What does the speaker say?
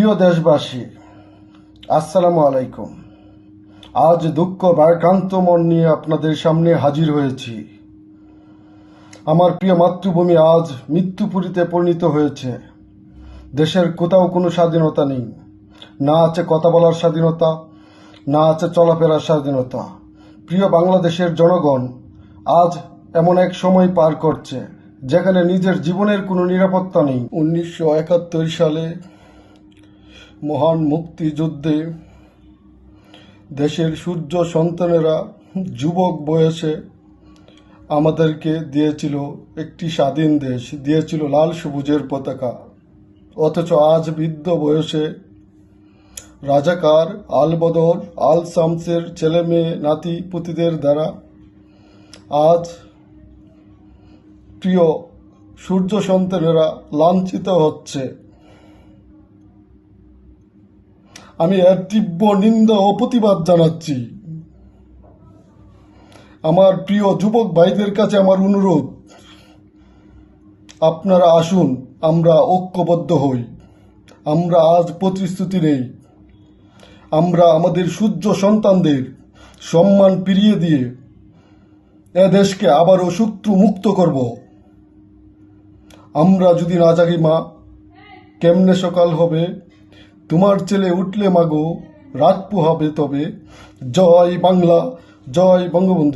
প্রিয় দেশবাসী, আসসালামু আলাইকুম। আজ দুঃখ ভারাক্রান্ত মন নিয়ে আপনাদের সামনে হাজির হয়েছি। আমার প্রিয় মাতৃভূমি আজ মৃত্যুপুরীতে পরিণত হয়েছে। দেশের কোথাও কোনো স্বাধীনতা নেই। না আছে কথা বলার স্বাধীনতা, না আছে চলাফেরার স্বাধীনতা। প্রিয় বাংলাদেশের জনগণ আজ এমন এক সময় পার করছে যেখানে নিজের জীবনের কোনো নিরাপত্তা নেই। 1971 সালে মহান মুক্তিযুদ্ধে দেশের সূর্য সন্তানেরা যুবক বয়সে আমাদেরকে দিয়েছিল একটি স্বাধীন দেশ, দিয়েছিল লাল সবুজের পতাকা। অথচ আজ বৃদ্ধ বয়সে রাজাকার আল বদর আল শামসের ছেলে মেয়ে নাতি পুতিদের দ্বারা আজ প্রিয় সূর্য সন্তানেরা লাঞ্ছিত হচ্ছে। আমি এর তীব্র নিন্দা ও প্রতিবাদ জানাচ্ছি। আমার প্রিয় যুবক ভাইদের কাছে আমার অনুরোধ, আপনারা আসুন, আমরা ঐক্যবদ্ধ হই। আমরা আজ প্রতিশ্রুতি নেই, আমরা আমাদের সূর্য সন্তানদের সম্মান ফিরিয়ে দিয়ে এ দেশকে আবারও শত্রু মুক্ত করব। আমরা যদি না জাগি মা, কেমনে সকাল হবে? তোমার ছেলে উঠলে মাগো, রাত পোহাবে তবে। জয় বাংলা, জয় বঙ্গবন্ধু।